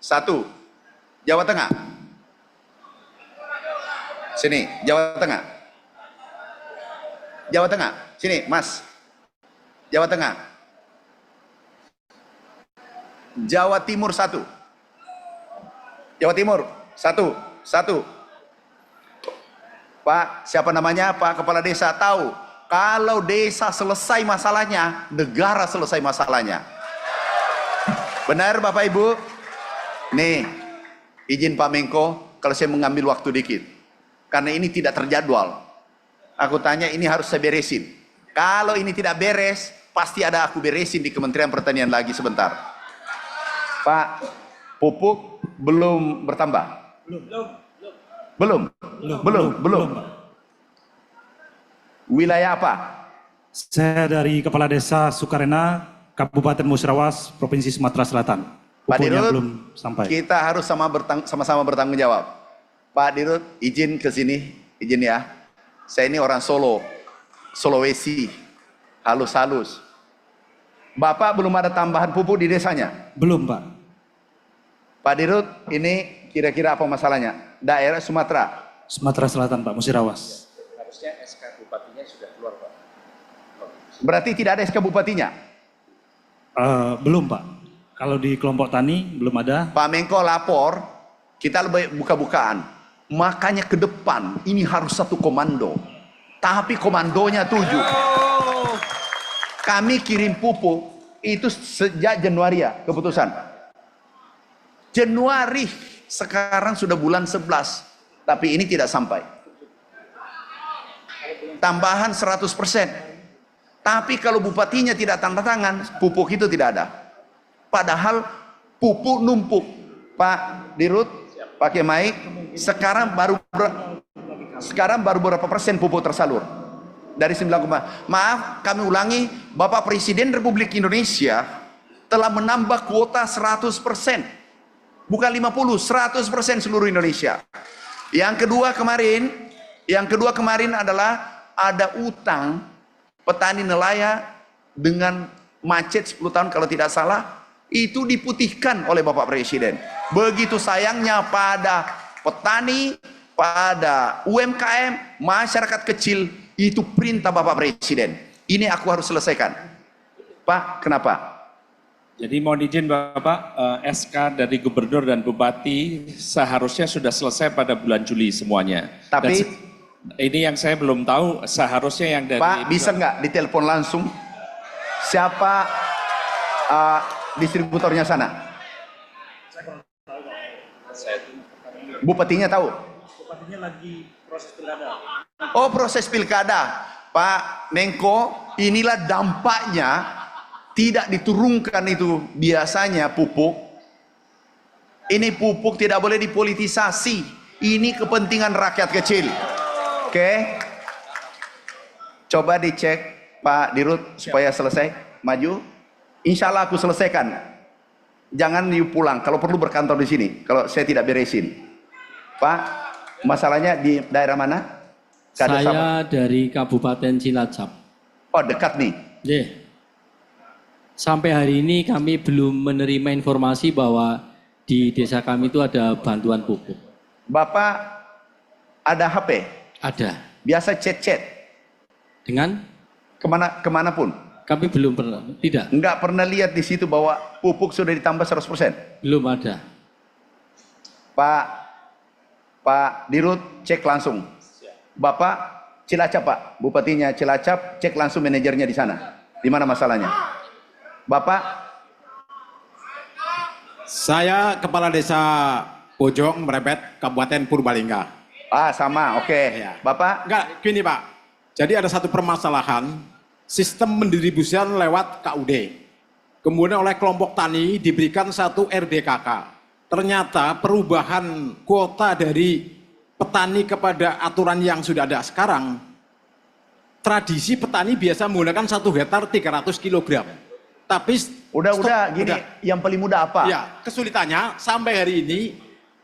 1. Jawa Tengah. Sini, Jawa Tengah. Jawa Tengah. Sini, Mas. Jawa Tengah. Jawa Timur 1. Jawa Timur 1. Pak, siapa namanya? Pak Kepala Desa tahu. Kalau desa selesai masalahnya, negara selesai masalahnya. Benar Bapak Ibu? Nih, izin Pak Menko, kalau saya mengambil waktu dikit. Karena ini tidak terjadwal. Aku tanya, ini harus saya beresin. Kalau ini tidak beres, pasti ada aku beresin di Kementerian Pertanian lagi sebentar. Pak, pupuk belum bertambah? Belum. Wilayah apa? Saya dari Kepala Desa Sukarena, Kabupaten Musirawas, Provinsi Sumatera Selatan. Pak Dirut, belum sampai. Kita harus sama-sama bertanggung jawab. Pak Dirut, izin ke sini, izin ya. Saya ini orang Solo, Sulawesi, halus-halus. Bapak belum ada tambahan pupuk di desanya? Belum, Pak. Pak Dirut, ini kira-kira apa masalahnya? Daerah Sumatera? Sumatera Selatan, Pak, Musirawas. Harusnya SK Bupatinya sudah keluar, Pak. Berarti tidak ada SK Bupatinya? Belum, Pak. Kalau di kelompok tani belum ada. Pak Menko lapor, kita lebih buka-bukaan. Makanya ke depan ini harus satu komando. Tapi komandonya 7. Kami kirim pupuk itu sejak Januari ya keputusan. Januari, sekarang sudah bulan 11. Tapi ini tidak sampai. Tambahan 100%. Tapi kalau bupatinya tidak tanda tangan, pupuk itu tidak ada. Padahal pupuk numpuk. Pak Dirut, pakai mic, sekarang baru berapa persen pupuk tersalur? Dari 9, maaf kami ulangi, Bapak Presiden Republik Indonesia telah menambah kuota 100%. Bukan 50, 100% seluruh Indonesia. Yang kedua kemarin adalah ada utang petani nelayan dengan macet 10 tahun kalau tidak salah, itu diputihkan oleh Bapak Presiden. Begitu sayangnya pada petani, pada UMKM, masyarakat kecil, itu perintah Bapak Presiden. Ini aku harus selesaikan. Pak, kenapa? Jadi mohon izin Bapak, SK dari Gubernur dan Bupati seharusnya sudah selesai pada bulan Juli semuanya. Tapi ini yang saya belum tahu, seharusnya yang dari... Pak, bisa nggak ditelepon langsung? Siapa distributornya sana? Bupatinya tahu? Bupatinya lagi proses pilkada. Oh, proses pilkada. Pak Menko, inilah dampaknya tidak diturunkan itu biasanya pupuk. Ini pupuk tidak boleh dipolitisasi. Ini kepentingan rakyat kecil. Oke. Coba dicek Pak Dirut supaya selesai. Maju. Insya Allah aku selesaikan. Jangan you pulang. Kalau perlu berkantor di sini. Kalau saya tidak beresin. Pak, masalahnya di daerah mana? Saya dari Kabupaten Cilacap. Oh, dekat nih. Yeah. Sampai hari ini kami belum menerima informasi bahwa di desa kami itu ada bantuan pupuk. Bapak ada HP? Ada. Biasa chat-chat? Dengan? Kemana pun? Kami belum pernah. Tidak. Enggak pernah lihat di situ bahwa pupuk sudah ditambah 100%? Belum ada. Pak Dirut, cek langsung. Bapak Cilacap, Pak. Bupatinya Cilacap, cek langsung manajernya di sana. Di mana masalahnya? Bapak? Saya Kepala Desa Bojong Merebet, Kabupaten Purbalingga. Sama, oke. Ya. Bapak? Enggak, gini Pak. Jadi ada satu permasalahan, sistem mendistribusikan lewat KUD. Kemudian oleh kelompok tani diberikan satu RDKK. Ternyata perubahan kuota dari petani kepada aturan yang sudah ada sekarang, tradisi petani biasa menggunakan 1 hektar 300 kg. Tapi udah gini, yang paling mudah apa? Ya, kesulitannya sampai hari ini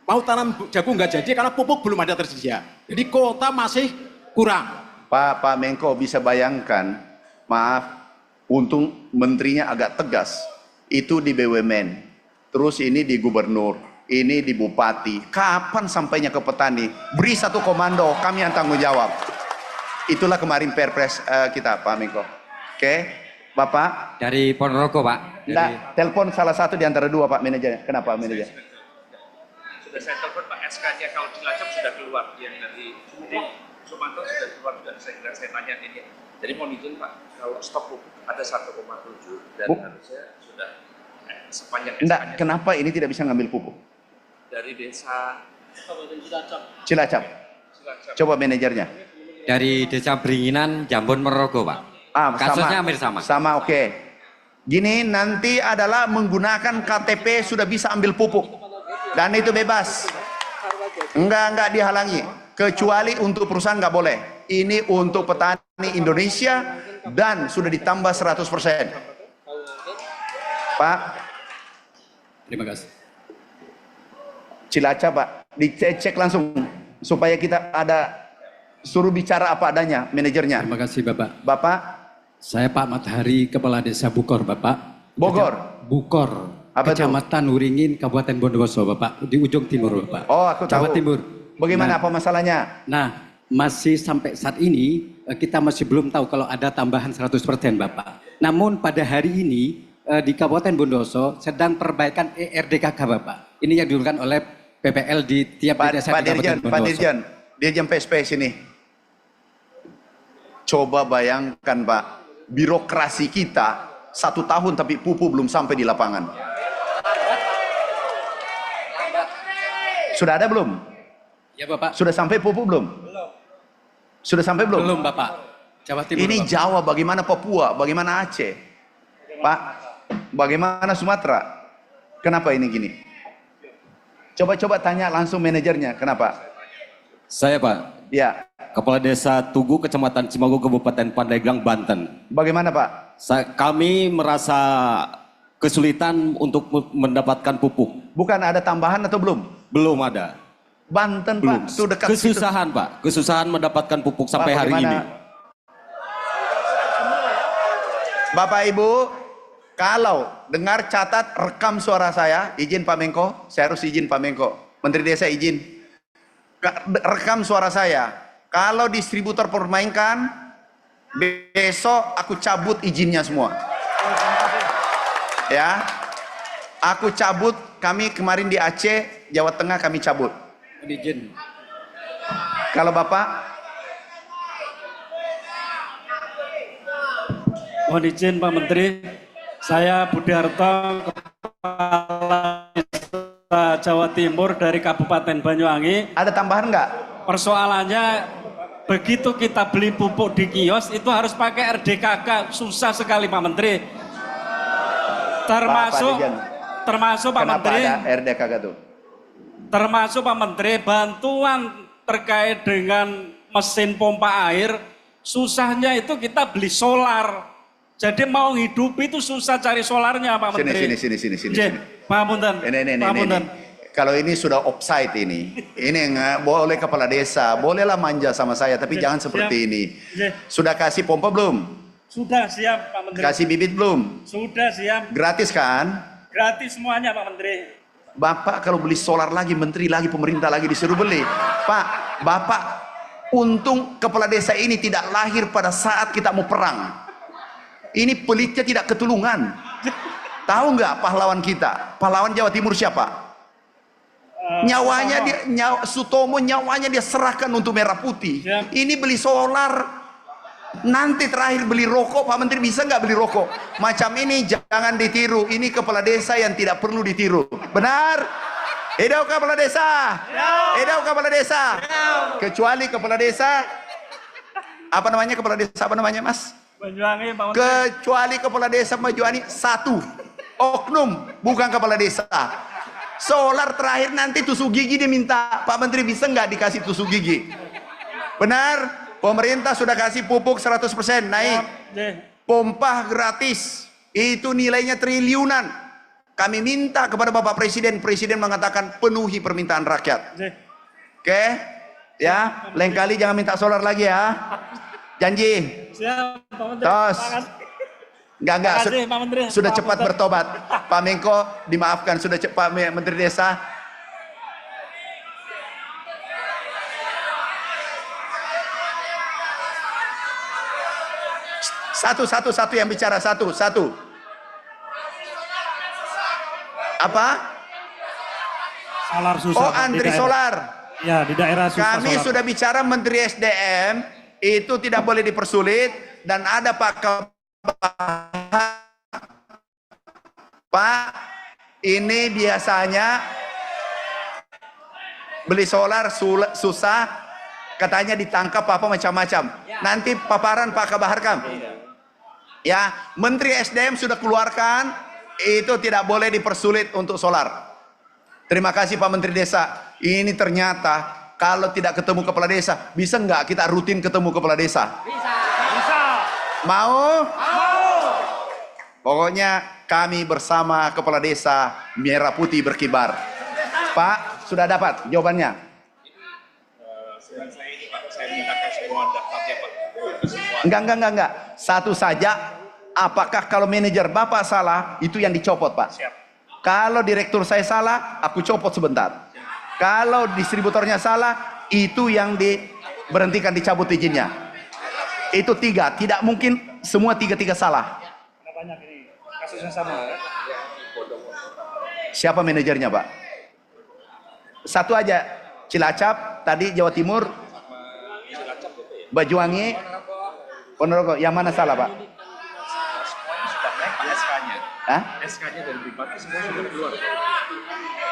mau tanam jagung nggak jadi karena pupuk belum ada tersedia. Jadi kuota masih kurang. Pak Menko bisa bayangkan, maaf, untung menterinya agak tegas. Itu di BUMN. terus ini di gubernur, ini di bupati. Kapan sampainya ke petani? Beri satu komando, kami yang tanggung jawab. Itulah kemarin perpres kita, Pak Menko. Oke, Bapak. Dari Ponorogo, Pak. Enggak, telepon salah satu di antara dua, Pak manajernya. Kenapa manajer? Sudah saya telepon Pak, SK-nya kalau di Cilacap sudah keluar, yang dari Sumatera sudah keluar, dan saya tanya ini. Jadi mohon izin Pak, kalau stok pupuk ada 1,7 dan harusnya sudah sepanjang Enggak, kenapa ini tidak bisa ngambil pupuk? dari desa Cilacap. Coba manajernya. Dari Desa Beringinan, Jambon, Ponorogo, Pak. Kasusnya hampir sama. Sama, oke. Gini, nanti adalah menggunakan KTP sudah bisa ambil pupuk. Dan itu bebas. Enggak dihalangi. Kecuali untuk perusahaan nggak boleh. Ini untuk petani Indonesia dan sudah ditambah 100%. Pak. Terima kasih. Cilacap, Pak. Dicek langsung supaya kita ada suruh bicara apa adanya manajernya. Terima kasih Bapak. Bapak Saya Pak Matahari, Kepala Desa Bukor, Bapak. Bogor. Bukor. Apa itu? Kecamatan Uringin, Kabupaten Bondowoso, Bapak. Di ujung timur, Bapak. Oh, aku tahu. Jawa Timur. Bagaimana Nah, apa masalahnya? Nah, masih sampai saat ini kita masih belum tahu kalau ada tambahan 100%, Bapak. Namun pada hari ini di Kabupaten Bondowoso sedang perbaikan ERDKK, Bapak. Ini yang dilakukan oleh PPL di tiap desa Pak di Kabupaten Dirjen, Bondowoso. Dirjen PSP sini. Coba bayangkan Pak, birokrasi kita 1 tahun tapi pupuk belum sampai di lapangan. Sudah ada belum? Ya Bapak. Sudah sampai pupuk belum? Belum. Sudah sampai belum? Belum Bapak. Jawa Timur. Ini Bapak. Jawa, bagaimana Papua, bagaimana Aceh? Pak, bagaimana Sumatera? Kenapa ini gini? Coba tanya langsung manajernya, kenapa? Saya Pak, Ya, Kepala Desa Tugu, Kecamatan Cimago, Kabupaten Pandeglang, Banten. bagaimana Pak? Kami merasa kesulitan untuk mendapatkan pupuk. Bukan ada tambahan atau belum? Belum ada. Banten Belum. Pak, itu dekat situ. Kesusahan Pak, kesusahan mendapatkan pupuk sampai Pak, hari bagaimana? ini. Bapak Ibu, kalau dengar catat rekam suara saya, izin Pak Menko, saya harus izin Pak Menko. Menteri Desa izin. Rekam suara saya. Kalau distributor permainkan, besok aku cabut izinnya semua. Ya. Aku cabut, kami kemarin di Aceh, Jawa Tengah kami cabut. Izin. Kalau Bapak, Mohon izin Pak Menteri, saya Budi Harto, Kepala Desa Jawa Timur dari Kabupaten Banyuwangi. ada tambahan nggak? Persoalannya begitu kita beli pupuk di kios itu harus pakai RDKK, susah sekali Pak Menteri. Termasuk Pak Kenapa Menteri, ada RDKK tuh? termasuk Pak Menteri bantuan terkait dengan mesin pompa air, susahnya itu kita beli solar. Jadi mau hidupi itu susah cari solarnya Pak Menteri. Sini. Pak Punten. Pak Punten. Kalau ini sudah offside ini nggak boleh kepala desa, bolehlah manja sama saya, tapi jangan seperti ini. Sudah kasih pompa belum? Sudah siap Pak Menteri. Kasih bibit belum? Sudah siap. Gratis kan? Gratis semuanya Pak Menteri. Bapak kalau beli solar lagi, menteri lagi, pemerintah lagi disuruh beli. Pak, Bapak, untung kepala desa ini tidak lahir pada saat kita mau perang. Ini pelitnya tidak ketulungan. Tahu nggak pahlawan kita? Pahlawan Jawa Timur siapa? Nyawanya dia, Sutomo nyawanya dia serahkan untuk merah putih. Siap. Ini beli solar. Nanti terakhir beli rokok, Pak Menteri bisa nggak beli rokok? Macam ini jangan ditiru. Ini kepala desa yang tidak perlu ditiru. Benar? Hidup kepala desa. Hidup kepala desa. Kecuali kepala desa. Apa namanya kepala desa? Apa namanya Mas? Banyuwangi Pak Menteri. Kecuali kepala desa Banyuwangi satu oknum, bukan kepala desa. Solar terakhir nanti tusuk gigi diminta, Pak Menteri bisa nggak dikasih tusuk gigi? Benar? Pemerintah sudah kasih pupuk 100% naik, pompa gratis, itu nilainya triliunan. Kami minta kepada Bapak Presiden, Presiden mengatakan penuhi permintaan rakyat. Oke, ya, lain kali jangan minta solar lagi ya. Janji. Siap Pak Menteri. Tos. Terima kasih. Enggak. Terima kasih, Pak Menteri. Sudah Pak cepat Menteri. bertobat. Pak Menko, dimaafkan. Sudah cepat, Menteri Desa. Satu yang bicara, satu. Apa? Solar susah. Oh, Pak, di antri daerah. solar. Ya, di daerah susah. Kami solar. sudah bicara Menteri SDM, itu tidak boleh dipersulit, dan ada Pak, ini biasanya beli solar susah, katanya ditangkap apa macam-macam. Nanti paparan Pak Kabaharkam. Ya, Menteri SDM sudah keluarkan, itu tidak boleh dipersulit untuk solar. Terima kasih Pak Menteri Desa. Ini ternyata kalau tidak ketemu kepala desa, bisa nggak kita rutin ketemu kepala desa? Bisa. Mau? Pokoknya kami bersama kepala desa merah putih berkibar. Pak, sudah dapat jawabannya? Saya ini Pak, saya mintakan semua daftarnya Pak. Enggak. Satu saja. Apakah kalau manajer Bapak salah, itu yang dicopot Pak? Siap. Kalau direktur saya salah, aku copot sebentar. Kalau distributornya salah, itu yang diberhentikan, dicabut izinnya. Itu 3, tidak mungkin semua 3 salah. Banyak ini kasusnya sama. Siapa manajernya Pak? Satu aja, Cilacap, tadi Jawa Timur, Banyuwangi, Ponorogo, yang mana salah Pak? Semuanya sudah naik Pak SK-nya. Hah? SK-nya dari Bupati semua sudah keluar.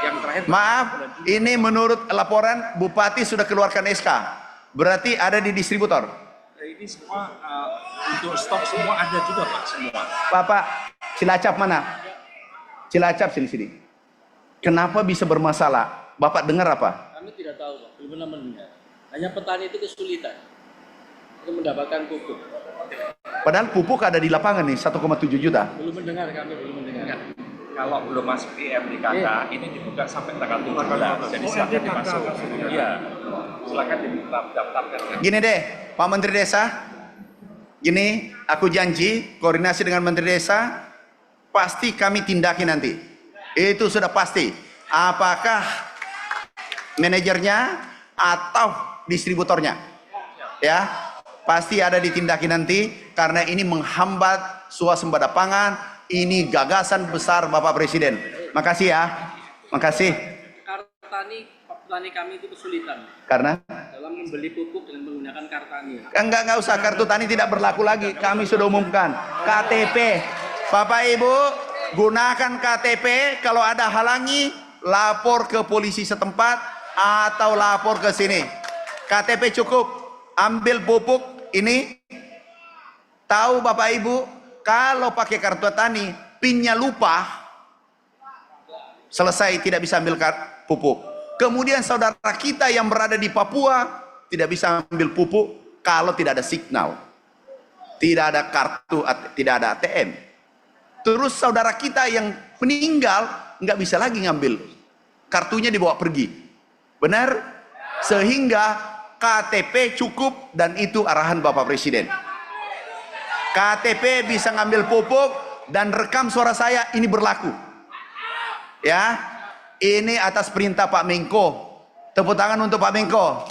Yang terakhir Maaf, ini menurut laporan Bupati sudah keluarkan SK. Berarti ada di distributor. ini semua untuk stok semua ada juga Pak semua. Pak, Cilacap mana? Cilacap sini. Kenapa bisa bermasalah? Bapak dengar apa? Kami tidak tahu Pak, belum pernah mendengar. Hanya petani itu kesulitan untuk mendapatkan pupuk. Padahal pupuk ada di lapangan nih, 1,7 juta. Belum mendengar, kami belum mendengar. Kalau belum masuk di MDKK, ini dibuka sampai tanggal 17. Jadi silakan dimasuk. Iya, silakan didaftarkan. Gini deh, Pak Menteri Desa. Gini, aku janji koordinasi dengan Menteri Desa, pasti kami tindaki nanti. Itu sudah pasti. Apakah manajernya atau distributornya? Ya, pasti ada ditindaki nanti karena ini menghambat swasembada pangan. Ini gagasan besar Bapak Presiden. Makasih ya. Makasih. Petani kami itu kesulitan Karena? dalam membeli pupuk dengan menggunakan kartani. Enggak usah, kartu tani tidak berlaku lagi. Kami sudah umumkan. KTP. Bapak Ibu, gunakan KTP. Kalau ada halangi, lapor ke polisi setempat atau lapor ke sini. KTP cukup. Ambil pupuk ini. Tahu Bapak Ibu, kalau pakai kartu tani, PIN-nya lupa, selesai tidak bisa ambil pupuk. Kemudian saudara kita yang berada di Papua tidak bisa ambil pupuk kalau tidak ada signal, tidak ada kartu, tidak ada ATM. Terus saudara kita yang meninggal nggak bisa lagi ngambil, kartunya dibawa pergi. Benar? Sehingga KTP cukup dan itu arahan Bapak Presiden. KTP bisa ngambil pupuk dan rekam suara saya, ini berlaku. Ya, ini atas perintah Pak Menko. Tepuk tangan untuk Pak Menko.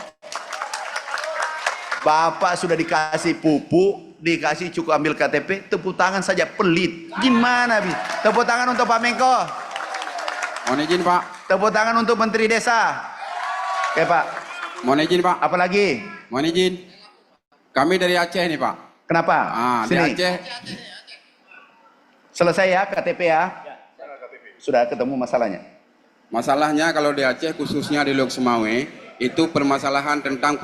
Bapak sudah dikasih pupuk, dikasih cukup ambil KTP, tepuk tangan saja, pelit. Gimana bi? Tepuk tangan untuk Pak Menko. Mohon izin Pak. Tepuk tangan untuk Menteri Desa. Oke Pak. Mohon izin Pak. Apalagi? Mohon izin. Kami dari Aceh nih Pak. Kenapa? Di Sini. Aceh. Selesai ya KTP ya? Sudah ketemu masalahnya? Masalahnya kalau di Aceh khususnya di Lok Semawe itu permasalahan tentang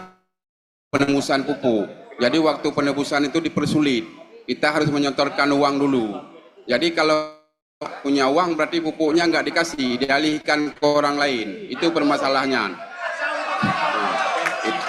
penembusan pupuk. Jadi waktu penebusan itu dipersulit. Kita harus menyetorkan uang dulu. Jadi kalau punya uang berarti pupuknya nggak dikasih, dialihkan ke orang lain. Itu permasalahannya.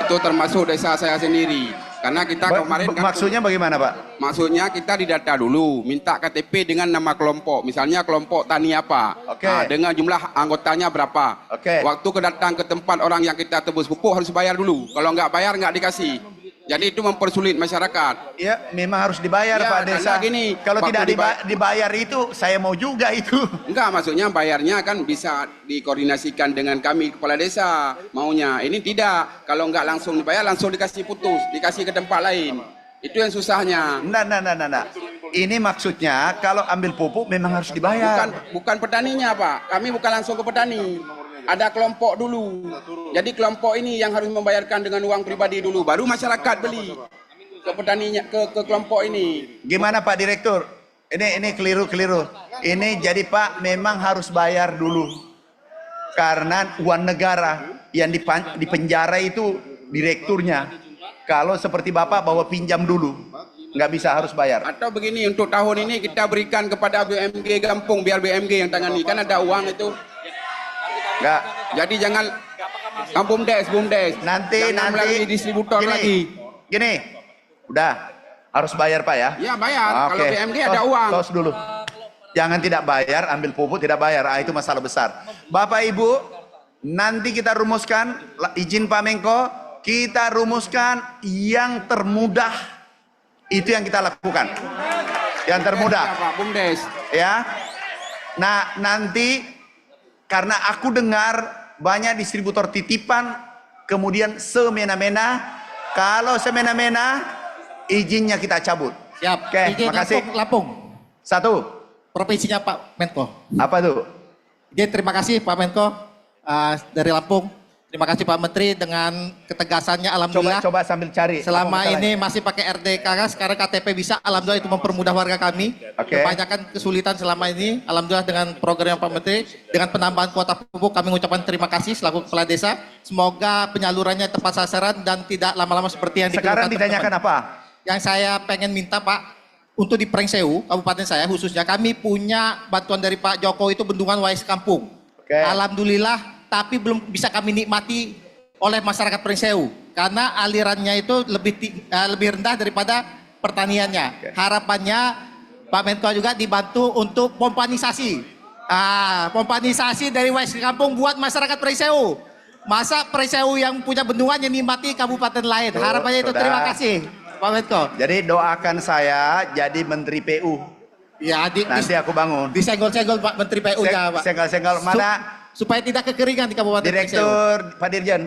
Itu termasuk desa saya sendiri. Karena kita kemarin kan, maksudnya bagaimana Pak? maksudnya kita didata dulu, minta KTP dengan nama kelompok. Misalnya kelompok tani apa, Oke. Nah, dengan jumlah anggotanya berapa. Oke. Waktu datang ke tempat orang yang kita tebus pupuk harus bayar dulu. Kalau nggak bayar nggak dikasih. Jadi itu mempersulit masyarakat. Ya, memang harus dibayar Ya, Pak Desa. karena gini, kalau waktu tidak dibayar itu, saya mau juga itu. Enggak, maksudnya bayarnya kan bisa dikoordinasikan dengan kami kepala desa maunya. Ini tidak, kalau enggak langsung dibayar langsung dikasih putus, dikasih ke tempat lain. Itu yang susahnya. Nah. Ini maksudnya kalau ambil pupuk memang harus dibayar. Bukan petaninya Pak, kami bukan langsung ke petani. Ada kelompok dulu. Jadi kelompok ini yang harus membayarkan dengan uang pribadi dulu, baru masyarakat beli ke petaninya, ke kelompok ini. Gimana Pak Direktur? Ini keliru. Ini jadi Pak memang harus bayar dulu. Karena uang negara yang dipenjara itu direkturnya. Kalau seperti Bapak bawa pinjam dulu, nggak bisa, harus bayar. Atau begini, untuk tahun ini kita berikan kepada BMG Gampung, biar BMG yang tangani, kan ada uang itu. Nggak. Jadi jangan BUMDes. Nanti melalui distributor lagi. Gini, udah harus bayar Pak ya? Ya bayar. Kalau Oke. BMG ada uang. Tos dulu. Jangan tidak bayar, ambil pupuk tidak bayar. Itu masalah besar. Bapak Ibu, nanti kita rumuskan, izin Pak Menko, kita rumuskan yang termudah. Itu yang kita lakukan. Yang termudah. Pak BUMDes. Ya. Nah, nanti karena aku dengar banyak distributor titipan kemudian semena-mena. Kalau semena-mena izinnya kita cabut. Siap. Oke, Izin makasih. Lampung. Satu. Provinsinya Pak Menko. Apa tuh? Izin, terima kasih Pak Menko dari Lampung. Terima kasih Pak Menteri dengan ketegasannya, alhamdulillah. Coba sambil cari. Selama Apa ini masalahnya? masih pakai RDK, sekarang KTP bisa, alhamdulillah itu mempermudah warga kami. Oke. Kebanyakan kesulitan selama ini, alhamdulillah dengan program Pak Menteri, dengan penambahan kuota pupuk kami mengucapkan terima kasih selaku kepala desa. Semoga penyalurannya tepat sasaran dan tidak lama-lama seperti yang Sekarang dikeluhkan ditanyakan teman-teman. apa? Yang saya pengen minta Pak, untuk di Prengseu, kabupaten saya khususnya, kami punya bantuan dari Pak Jokowi itu bendungan Wais Kampung. Oke. Alhamdulillah, tapi belum bisa kami nikmati oleh masyarakat Prengseu karena alirannya itu lebih rendah daripada pertaniannya. Oke. Harapannya Pak Menko juga dibantu untuk pompanisasi. Pompanisasi dari Wais Kampung buat masyarakat Prengseu. Masa Prengseu yang punya bendungan yang nikmati kabupaten lain. Harapannya itu, sudah. terima kasih Pak Menko. Jadi doakan saya jadi Menteri PU. Ya, Nanti aku bangun. disenggol-senggol Pak Menteri PU-nya Pak. Senggol-senggol mana? Supaya tidak kekeringan di kabupaten Prengseu. Direktur Pak Dirjen.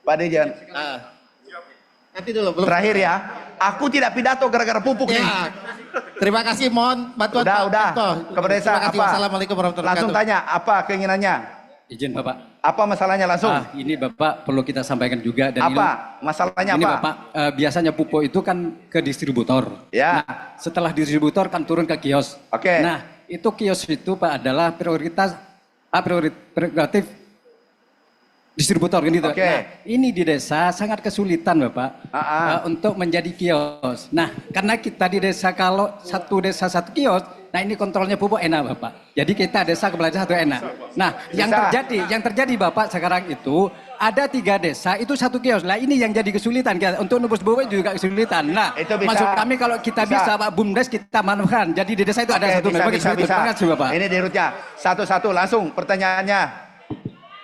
Pak Dirjen. Nanti dulu belum. Terakhir ya. Aku tidak pidato gara-gara pupuk nih. Ya. Terima kasih, mohon bantuan Pak Udah. Menko. Kepala Desa Terima kasih. apa? Wassalamualaikum warahmatullahi Langsung wabarakatuh. tanya apa keinginannya? Izin Bapak. Apa masalahnya langsung? Ini Bapak perlu kita sampaikan juga. Dan Apa? Masalahnya ini apa? Bapak, biasanya pupuk itu kan ke distributor. Ya. Nah, setelah distributor kan turun ke kios. Oke. Nah, itu kios itu Pak adalah prerogatif distributor kan gitu. Oke. Nah, ini di desa sangat kesulitan Bapak untuk menjadi kios. Nah, karena kita di desa kalau satu desa satu kios, nah ini kontrolnya pupuk enak Bapak. Jadi kita desa kepala desa satu enak. Nah, yang terjadi Bapak sekarang itu ada 3 desa itu satu kios. Nah, ini yang jadi kesulitan untuk nembus pupuk juga kesulitan. Nah, Itu bisa. maksud kami kalau kita bisa Pak BUMDes kita manfaatkan. Jadi di desa itu ada satu bisa. Terima kasih Bapak. Ini dirutnya. Satu-satu langsung pertanyaannya.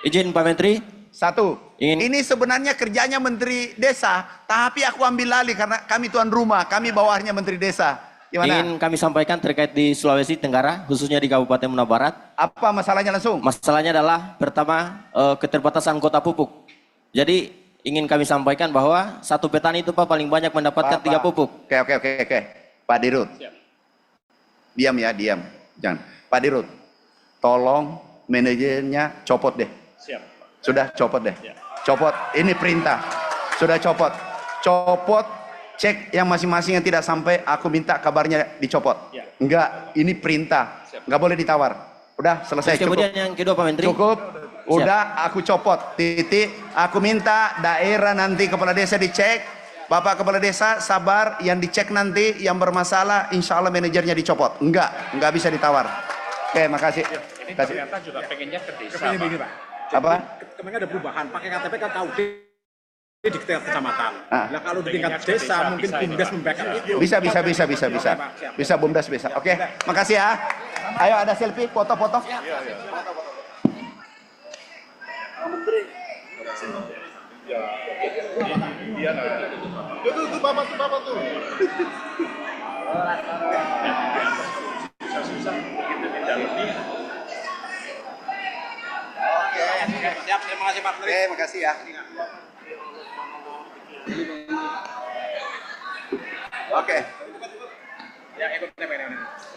Izin Pak Menteri. Satu. Ini sebenarnya kerjanya Menteri Desa, tapi aku ambil alih karena kami tuan rumah, kami bawahnya Menteri Desa. Gimana? Ingin kami sampaikan terkait di Sulawesi Tenggara, khususnya di Kabupaten Muna Barat. Apa masalahnya langsung? Masalahnya adalah pertama keterbatasan kuota pupuk. Jadi ingin kami sampaikan bahwa satu petani itu Pak paling banyak mendapatkan 3 pupuk. Oke. Pak Dirut. Diam ya, diam. Jangan. Pak Dirut, tolong manajernya copot deh. Siap. Sudah copot deh. Copot. Ini perintah. Sudah copot. Copot. Cek yang masing-masing yang tidak sampai. Aku minta kabarnya dicopot. Enggak. Ini perintah. Enggak boleh ditawar. Udah selesai. Terus kemudian yang kedua Pak Menteri. Cukup. Udah aku copot. Titik. Aku minta daerah nanti kepala desa dicek. Bapak kepala desa sabar. Yang dicek nanti yang bermasalah. Insya Allah manajernya dicopot. Enggak bisa ditawar. Oke, makasih. Ini ternyata juga pengennya ke desa, Pak. Apa? Kemarin ada perubahan, pakai KTP kan KUD di tingkat kecamatan. Ah. Nah kalau di tingkat desa mungkin BUMDes membackup itu. Bisa. Bisa BUMDes bisa. Oke, makasih ya. Ayo ada selfie, foto-foto. Menteri. Itu Bapak tuh. Susah-susah begitu didalami. Oke, siap. Terima kasih Pak Menteri. Oke, makasih ya. Oke. Ya, ikut ini.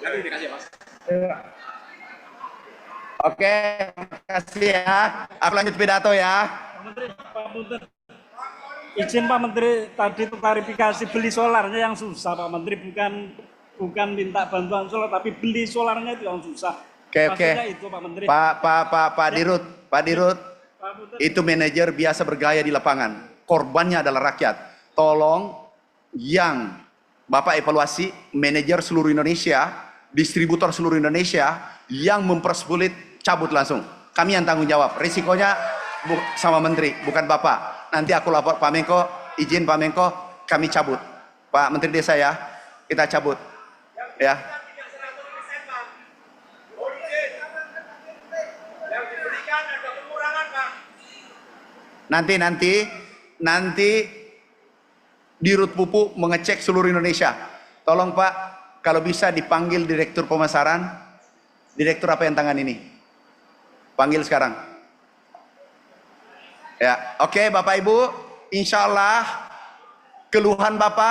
Nanti dikasih Mas. Oke, makasih ya. Aku lanjut pidato ya. Pak Menteri, Pak Menteri. Izin Pak Menteri, tadi itu klarifikasi beli solarnya yang susah Pak Menteri, bukan minta bantuan solar, tapi beli solarnya itu yang susah. Oke. Maksudnya itu Pak Menteri. Pak Dirut, itu manajer biasa bergaya di lapangan. Korbannya adalah rakyat. Tolong yang Bapak evaluasi manajer seluruh Indonesia, distributor seluruh Indonesia yang mempersulit cabut langsung. Kami yang tanggung jawab. Risikonya sama Menteri, bukan Bapak. Nanti aku lapor Pak Menko, izin Pak Menko, kami cabut. Pak Menteri Desa ya, kita cabut. Ya. Nanti Dirut Pupuk mengecek seluruh Indonesia. Tolong Pak, kalau bisa dipanggil Direktur Pemasaran, Direktur apa yang tangan ini? Panggil sekarang. Ya, oke Bapak Ibu, insya Allah keluhan Bapak